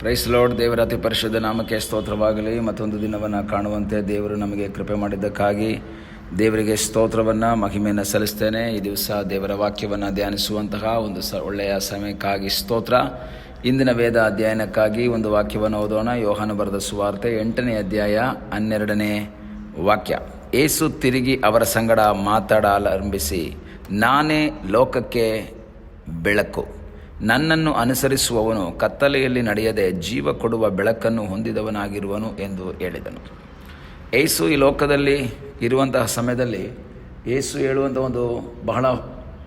Price lord. ದೇವರ ಅತಿ ಪರಿಶುದ್ಧ ನಾಮಕ್ಕೆ ಸ್ತೋತ್ರವಾಗಲಿ. ಮತ್ತೊಂದು ದಿನವನ್ನು ಕಾಣುವಂತೆ ದೇವರು ನಮಗೆ ಕೃಪೆ ಮಾಡಿದ್ದಕ್ಕಾಗಿ ದೇವರಿಗೆ ಸ್ತೋತ್ರವನ್ನು ಮಹಿಮೆಯನ್ನು ಸಲ್ಲಿಸ್ತೇನೆ. ಈ ದಿವಸ ದೇವರ ವಾಕ್ಯವನ್ನು ಧ್ಯಾನಿಸುವಂತಹ ಒಂದು ಒಳ್ಳೆಯ ಸಮಯಕ್ಕಾಗಿ ಸ್ತೋತ್ರ. ಇಂದಿನ ವೇದ ಅಧ್ಯಯನಕ್ಕಾಗಿ ಒಂದು ವಾಕ್ಯವನ್ನು ಓದೋಣ. ಯೋಹಾನ ಬರೆದ ಸುವಾರ್ತೆ 8ನೇ ಅಧ್ಯಾಯ 12ನೇ ವಾಕ್ಯ. ಏಸು ತಿರುಗಿ ಅವರ ಸಂಗಡ ಮಾತಾಡಲಾರಂಭಿಸಿ, ನಾನೇ ಲೋಕಕ್ಕೆ ಬೆಳಕು, ನನ್ನನ್ನು ಅನುಸರಿಸುವವನು ಕತ್ತಲೆಯಲ್ಲಿ ನಡೆಯದೆ ಜೀವ ಕೊಡುವ ಬೆಳಕನ್ನು ಹೊಂದಿದವನಾಗಿರುವನು ಎಂದು ಹೇಳಿದನು. ಏಸು ಈ ಲೋಕದಲ್ಲಿ ಇರುವಂತಹ ಸಮಯದಲ್ಲಿ ಏಸು ಹೇಳುವಂಥ ಒಂದು ಬಹಳ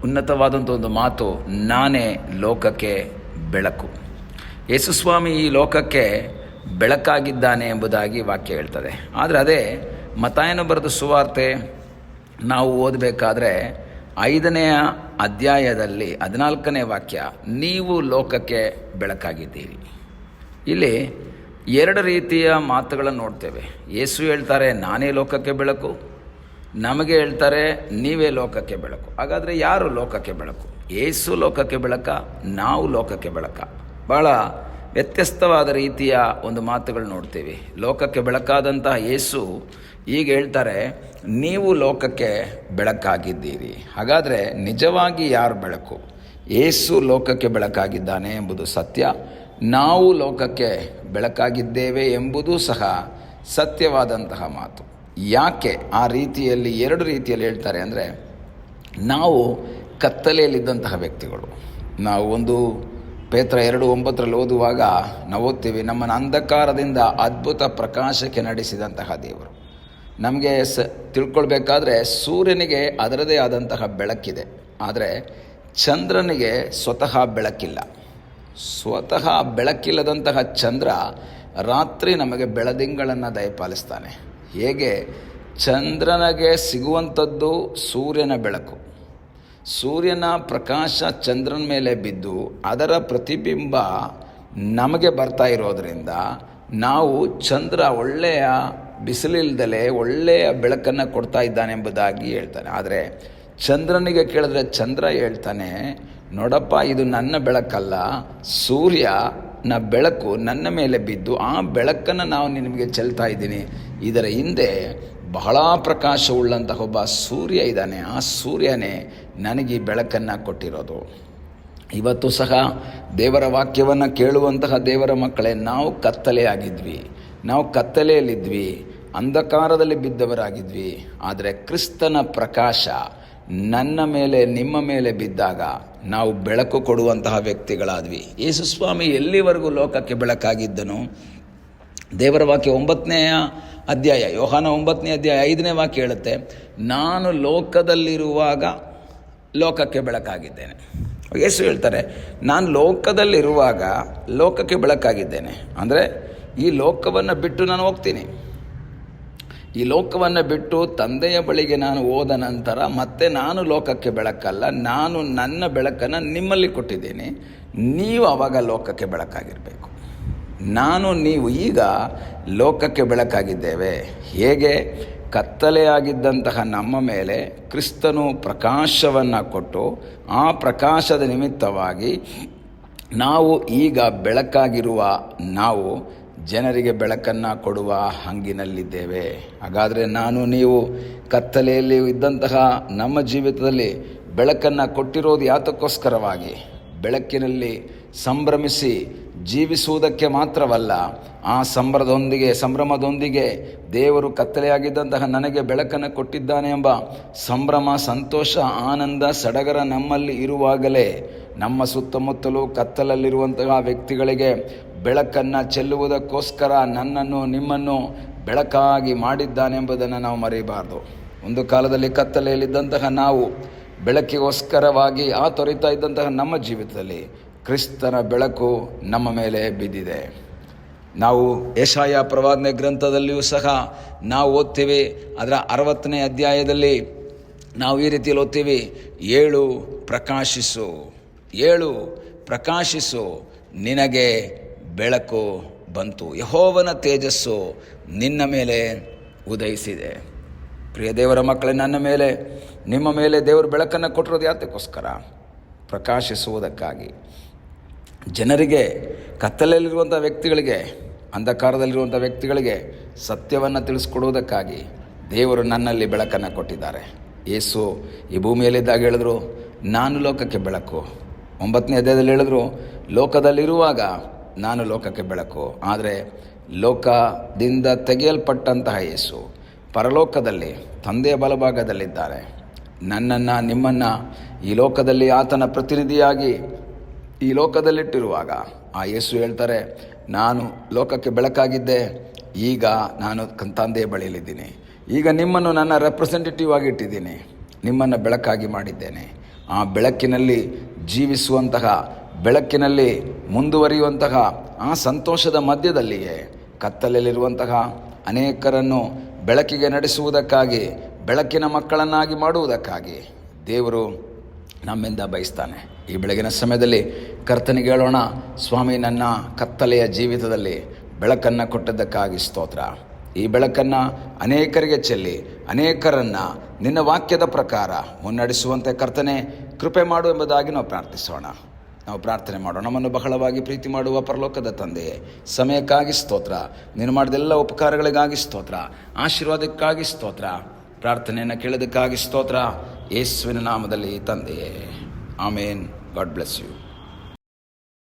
ಉನ್ನತವಾದಂಥ ಒಂದು ಮಾತು, ನಾನೇ ಲೋಕಕ್ಕೆ ಬೆಳಕು. ಯೇಸು ಸ್ವಾಮಿ ಈ ಲೋಕಕ್ಕೆ ಬೆಳಕಾಗಿದ್ದಾನೆ ಎಂಬುದಾಗಿ ವಾಕ್ಯ ಹೇಳ್ತದೆ. ಆದರೆ ಅದೇ ಮತ್ತಾಯನ ಬರೆದ ಸುವಾರ್ತೆ ನಾವು ಓದಬೇಕಾದ್ರೆ 5ನೇ ಅಧ್ಯಾಯದಲ್ಲಿ 14ನೇ ವಾಕ್ಯ, ನೀವು ಲೋಕಕ್ಕೆ ಬೆಳಕಾಗಿದ್ದೀರಿ. ಇಲ್ಲಿ 2 ರೀತಿಯ ಮಾತುಗಳನ್ನು ನೋಡ್ತೇವೆ. ಯೇಸು ಹೇಳ್ತಾರೆ ನಾನೇ ಲೋಕಕ್ಕೆ ಬೆಳಕು, ನಮಗೆ ಹೇಳ್ತಾರೆ ನೀವೇ ಲೋಕಕ್ಕೆ ಬೆಳಕು. ಹಾಗಾದರೆ ಯಾರು ಲೋಕಕ್ಕೆ ಬೆಳಕು? ಯೇಸು ಲೋಕಕ್ಕೆ ಬೆಳಕ, ನಾವು ಲೋಕಕ್ಕೆ ಬೆಳಕ? ಬಹಳ ವ್ಯತ್ಯಸ್ತವಾದ ರೀತಿಯ ಒಂದು ಮಾತುಗಳು ನೋಡ್ತೀವಿ. ಲೋಕಕ್ಕೆ ಬೆಳಕಾದಂತಹ ಯೇಸು ಈಗ ಹೇಳ್ತಾರೆ ನೀವು ಲೋಕಕ್ಕೆ ಬೆಳಕಾಗಿದ್ದೀರಿ. ಹಾಗಾದರೆ ನಿಜವಾಗಿ ಯಾರು ಬೆಳಕು? ಯೇಸು ಲೋಕಕ್ಕೆ ಬೆಳಕಾಗಿದ್ದಾನೆ ಎಂಬುದು ಸತ್ಯ. ನಾವು ಲೋಕಕ್ಕೆ ಬೆಳಕಾಗಿದ್ದೇವೆ ಎಂಬುದು ಸಹ ಸತ್ಯವಾದಂತಹ ಮಾತು. ಯಾಕೆ ಆ ರೀತಿಯಲ್ಲಿ 2 ರೀತಿಯಲ್ಲಿ ಹೇಳ್ತಾರೆ ಅಂದರೆ, ನಾವು ಕತ್ತಲೆಯಲ್ಲಿದ್ದಂತಹ ವ್ಯಕ್ತಿಗಳು. ನಾವು ಒಂದು ಪೇತ್ರ 2:9 ಓದುವಾಗ ನಾವು ಓದ್ತೀವಿ, ನಮ್ಮನ್ನು ಅಂಧಕಾರದಿಂದ ಅದ್ಭುತ ಪ್ರಕಾಶಕ್ಕೆ ನಡೆಸಿದಂತಹ ದೇವರು. ನಮಗೆ ತಿಳ್ಕೊಳ್ಬೇಕಾದ್ರೆ ಸೂರ್ಯನಿಗೆ ಅದರದೇ ಆದಂತಹ ಬೆಳಕಿದೆ, ಆದರೆ ಚಂದ್ರನಿಗೆ ಸ್ವತಃ ಬೆಳಕಿಲ್ಲ. ಸ್ವತಃ ಬೆಳಕಿಲ್ಲದಂತಹ ಚಂದ್ರ ರಾತ್ರಿ ನಮಗೆ ಬೆಳದಿಂಗಳನ್ನು ದಯಪಾಲಿಸ್ತಾನೆ. ಹೇಗೆ ಚಂದ್ರನಿಗೆ ಸಿಗುವಂಥದ್ದು ಸೂರ್ಯನ ಬೆಳಕು, ಸೂರ್ಯನ ಪ್ರಕಾಶ ಚಂದ್ರನ ಮೇಲೆ ಬಿದ್ದು ಅದರ ಪ್ರತಿಬಿಂಬ ನಮಗೆ ಬರ್ತಾ ಇರೋದರಿಂದ ನಾವು ಚಂದ್ರ ಒಳ್ಳೆಯ ಬಿಸಿಲಿಲ್ದಲೇ ಒಳ್ಳೆಯ ಬೆಳಕನ್ನು ಕೊಡ್ತಾ ಇದ್ದಾನೆ ಎಂಬುದಾಗಿ ಹೇಳ್ತಾನೆ. ಆದರೆ ಚಂದ್ರನಿಗೆ ಕೇಳಿದ್ರೆ ಚಂದ್ರ ಹೇಳ್ತಾನೆ, ನೋಡಪ್ಪ ಇದು ನನ್ನ ಬೆಳಕಲ್ಲ, ಸೂರ್ಯನ ಬೆಳಕು ನನ್ನ ಮೇಲೆ ಬಿದ್ದು ಆ ಬೆಳಕನ್ನು ನಾವು ನಿನಗೆ ಚೆಲ್ತಾ ಇದ್ದೀನಿ. ಇದರ ಹಿಂದೆ ಬಹಳ ಪ್ರಕಾಶವುಳ್ಳಂತಹ ಒಬ್ಬ ಸೂರ್ಯ ಇದ್ದಾನೆ, ಆ ಸೂರ್ಯನೇ ನನಗೆ ಈ ಬೆಳಕನ್ನು ಕೊಟ್ಟಿರೋದು. ಇವತ್ತು ಸಹ ದೇವರ ವಾಕ್ಯವನ್ನು ಕೇಳುವಂತಹ ದೇವರ ಮಕ್ಕಳೇ, ನಾವು ಕತ್ತಲೆಯಾಗಿದ್ವಿ, ನಾವು ಕತ್ತಲೆಯಲ್ಲಿದ್ವಿ, ಅಂಧಕಾರದಲ್ಲಿ ಬಿದ್ದವರಾಗಿದ್ವಿ. ಆದರೆ ಕ್ರಿಸ್ತನ ಪ್ರಕಾಶ ನನ್ನ ಮೇಲೆ ನಿಮ್ಮ ಮೇಲೆ ಬಿದ್ದಾಗ ನಾವು ಬೆಳಕು ಕೊಡುವಂತಹ ವ್ಯಕ್ತಿಗಳಾದ್ವಿ. ಯೇಸು ಸ್ವಾಮಿ ಎಲ್ಲಿವರೆಗೂ ಲೋಕಕ್ಕೆ ಬೆಳಕಾಗಿದ್ದನು? ದೇವರ ವಾಕ್ಯ 9ನೇ ಅಧ್ಯಾಯ, ಯೋಹಾನ 9ನೇ ಅಧ್ಯಾಯ 5ನೇ ವಾಕ್ಯ ಹೇಳುತ್ತೆ, ನಾನು ಲೋಕದಲ್ಲಿರುವಾಗ ಲೋಕಕ್ಕೆ ಬೆಳಕಾಗಿದ್ದೇನೆ. ಯೇಸು ಹೇಳ್ತಾರೆ ನಾನು ಲೋಕದಲ್ಲಿರುವಾಗ ಲೋಕಕ್ಕೆ ಬೆಳಕಾಗಿದ್ದೇನೆ. ಅಂದರೆ ಈ ಲೋಕವನ್ನು ಬಿಟ್ಟು ನಾನು ಹೋಗ್ತೀನಿ, ಈ ಲೋಕವನ್ನು ಬಿಟ್ಟು ತಂದೆಯ ಬಳಿಗೆ ನಾನು ಹೋದ ನಂತರ ಮತ್ತೆ ನಾನು ಲೋಕಕ್ಕೆ ಬೆಳಕಲ್ಲ, ನಾನು ನನ್ನ ಬೆಳಕನ್ನು ನಿಮ್ಮಲ್ಲಿ ಕೊಟ್ಟಿದ್ದೀನಿ, ನೀವು ಆವಾಗ ಲೋಕಕ್ಕೆ ಬೆಳಕಾಗಿರಬೇಕು. ನಾನು ನೀವು ಈಗ ಲೋಕಕ್ಕೆ ಬೆಳಕಾಗಿದ್ದೇವೆ. ಹೇಗೆ? ಕತ್ತಲೆಯಾಗಿದ್ದಂತಹ ನಮ್ಮ ಮೇಲೆ ಕ್ರಿಸ್ತನು ಪ್ರಕಾಶವನ್ನು ಕೊಟ್ಟು ಆ ಪ್ರಕಾಶದ ನಿಮಿತ್ತವಾಗಿ ನಾವು ಈಗ ಬೆಳಕಾಗಿರುವ ನಾವು ಜನರಿಗೆ ಬೆಳಕನ್ನು ಕೊಡುವ ಹಂಗಿನಲ್ಲಿದ್ದೇವೆ. ಹಾಗಾದರೆ ನಾನು ನೀವು ಕತ್ತಲೆಯಲ್ಲಿ ಇದ್ದಂತಹ ನಮ್ಮ ಜೀವಿತದಲ್ಲಿ ಬೆಳಕನ್ನು ಕೊಟ್ಟಿರೋದು ಯಾತಕ್ಕೋಸ್ಕರವಾಗಿ? ಬೆಳಕಿನಲ್ಲಿ ಸಂಭ್ರಮಿಸಿ ಜೀವಿಸುವುದಕ್ಕೆ ಮಾತ್ರವಲ್ಲ, ಆ ಸಂಭ್ರಮದೊಂದಿಗೆ ದೇವರು ಕತ್ತಲೆಯಾಗಿದ್ದಂತಹ ನನಗೆ ಬೆಳಕನ್ನು ಕೊಟ್ಟಿದ್ದಾನೆ ಎಂಬ ಸಂಭ್ರಮ, ಸಂತೋಷ, ಆನಂದ, ಸಡಗರ ನಮ್ಮಲ್ಲಿ ಇರುವಾಗಲೇ ನಮ್ಮ ಸುತ್ತಮುತ್ತಲೂ ಕತ್ತಲಲ್ಲಿರುವಂತಹ ವ್ಯಕ್ತಿಗಳಿಗೆ ಬೆಳಕನ್ನು ಚೆಲ್ಲುವುದಕ್ಕೋಸ್ಕರ ನನ್ನನ್ನು ನಿಮ್ಮನ್ನು ಬೆಳಕಾಗಿ ಮಾಡಿದ್ದಾನೆಂಬುದನ್ನು ನಾವು ಮರೆಯಬಾರ್ದು. ಒಂದು ಕಾಲದಲ್ಲಿ ಕತ್ತಲೆಯಲ್ಲಿದ್ದಂತಹ ನಾವು ಬೆಳಕಿಗೋಸ್ಕರವಾಗಿ ತೊರಿತಾ ಇದ್ದಂತಹ ನಮ್ಮ ಜೀವಿತದಲ್ಲಿ ಕ್ರಿಸ್ತನ ಬೆಳಕು ನಮ್ಮ ಮೇಲೆ ಬಿದ್ದಿದೆ. ನಾವು ಯೆಶಾಯ ಪ್ರವಾದನೆ ಗ್ರಂಥದಲ್ಲಿಯೂ ಸಹ ನಾವು ಓದ್ತೀವಿ. ಅದರ 60ನೇ ಅಧ್ಯಾಯದಲ್ಲಿ ನಾವು ಈ ರೀತಿಯಲ್ಲಿ ಓದ್ತೀವಿ, ಏಳು ಪ್ರಕಾಶಿಸು, ನಿನಗೆ ಬೆಳಕು ಬಂತು, ಯೆಹೋವನ ತೇಜಸ್ಸು ನಿನ್ನ ಮೇಲೆ ಉದಯಿಸಿದೆ. ಪ್ರಿಯ ದೇವರ ಮಕ್ಕಳೇ, ನನ್ನ ಮೇಲೆ ನಿಮ್ಮ ಮೇಲೆ ದೇವರು ಬೆಳಕನ್ನು ಕೊಟ್ಟಿರೋದು ಯಾತಕ್ಕೋಸ್ಕರ? ಪ್ರಕಾಶಿಸುವುದಕ್ಕಾಗಿ, ಜನರಿಗೆ ಕತ್ತಲಲ್ಲಿರುವಂಥ ವ್ಯಕ್ತಿಗಳಿಗೆ, ಅಂಧಕಾರದಲ್ಲಿರುವಂಥ ವ್ಯಕ್ತಿಗಳಿಗೆ ಸತ್ಯವನ್ನು ತಿಳಿಸ್ಕೊಡುವುದಕ್ಕಾಗಿ ದೇವರು ನನ್ನಲ್ಲಿ ಬೆಳಕನ್ನು ಕೊಟ್ಟಿದ್ದಾರೆ. ಯೇಸು ಈ ಭೂಮಿಯಲ್ಲಿದ್ದಾಗ ಹೇಳಿದ್ರು, ನಾನು ಲೋಕಕ್ಕೆ ಬೆಳಕು. 9ನೇ ಅಧ್ಯಾಯದಲ್ಲಿ ಹೇಳಿದ್ರು, ಲೋಕದಲ್ಲಿರುವಾಗ ನಾನು ಲೋಕಕ್ಕೆ ಬೆಳಕು. ಆದರೆ ಲೋಕದಿಂದ ತೆಗೆಯಲ್ಪಟ್ಟಂತಹ ಯೇಸು ಪರಲೋಕದಲ್ಲಿ ತಂದೆಯ ಬಲಭಾಗದಲ್ಲಿದ್ದಾರೆ. ನನ್ನನ್ನು, ನಿಮ್ಮನ್ನು ಈ ಲೋಕದಲ್ಲಿ ಆತನ ಪ್ರತಿನಿಧಿಯಾಗಿ ಈ ಲೋಕದಲ್ಲಿಟ್ಟಿರುವಾಗ ಆ ಯೇಸು ಹೇಳ್ತಾರೆ, ನಾನು ಲೋಕಕ್ಕೆ ಬೆಳಕಾಗಿದ್ದೆ, ಈಗ ನಾನು ತಂದೆಯ ಬಳಿಯಲ್ಲಿದ್ದೀನಿ. ಈಗ ನಿಮ್ಮನ್ನು ನನ್ನ ರೆಪ್ರೆಸೆಂಟೇಟಿವ್ ಆಗಿ ಇಟ್ಟಿದ್ದೀನಿ, ನಿಮ್ಮನ್ನು ಬೆಳಕಾಗಿ ಮಾಡಿದ್ದೇನೆ. ಆ ಬೆಳಕಿನಲ್ಲಿ ಜೀವಿಸುವಂತಹ, ಬೆಳಕಿನಲ್ಲಿ ಮುಂದುವರಿಯುವಂತಹ ಆ ಸಂತೋಷದ ಮಧ್ಯದಲ್ಲಿಯೇ ಕತ್ತಲಲ್ಲಿರುವಂತಹ ಅನೇಕರನ್ನು ಬೆಳಕಿಗೆ ನಡೆಸುವುದಕ್ಕಾಗಿ, ಬೆಳಕಿನ ಮಕ್ಕಳನ್ನಾಗಿ ಮಾಡುವುದಕ್ಕಾಗಿ ದೇವರು ನಮ್ಮಿಂದ ಬಯಸ್ತಾನೆ. ಈ ಬೆಳಗಿನ ಸಮಯದಲ್ಲಿ ಕರ್ತನಿಗೆ ಹೇಳೋಣ, ಸ್ವಾಮಿ, ನನ್ನ ಕತ್ತಲೆಯ ಜೀವಿತದಲ್ಲಿ ಬೆಳಕನ್ನು ಕೊಟ್ಟದ್ದಕ್ಕಾಗಿ ಸ್ತೋತ್ರ. ಈ ಬೆಳಕನ್ನು ಅನೇಕರಿಗೆ ಚೆಲ್ಲಿ ಅನೇಕರನ್ನು ನಿನ್ನ ವಾಕ್ಯದ ಪ್ರಕಾರ ಮುನ್ನಡೆಸುವಂತೆ ಕರ್ತನೆ ಕೃಪೆ ಮಾಡು ಎಂಬುದಾಗಿ ನಾವು ಪ್ರಾರ್ಥಿಸೋಣ. ನಾವು ಪ್ರಾರ್ಥನೆ ಮಾಡೋಣ. ನಮ್ಮನ್ನು ಬಹಳವಾಗಿ ಪ್ರೀತಿ ಮಾಡುವ ಪರಲೋಕದ ತಂದೆಯೇ, ಸಮಯಕ್ಕಾಗಿ ಸ್ತೋತ್ರ, ನೀನು ಮಾಡಿದೆಲ್ಲ ಉಪಕಾರಗಳಿಗಾಗಿ ಸ್ತೋತ್ರ, ಆಶೀರ್ವಾದಕ್ಕಾಗಿ ಸ್ತೋತ್ರ, ಪ್ರಾರ್ಥನೆಯನ್ನು ಕೇಳೋದಕ್ಕಾಗಿ ಸ್ತೋತ್ರ. ಯೇಸುವಿನ ನಾಮದಲ್ಲಿ ತಂದೆಯೇ, ಆಮೇನ್. God bless you.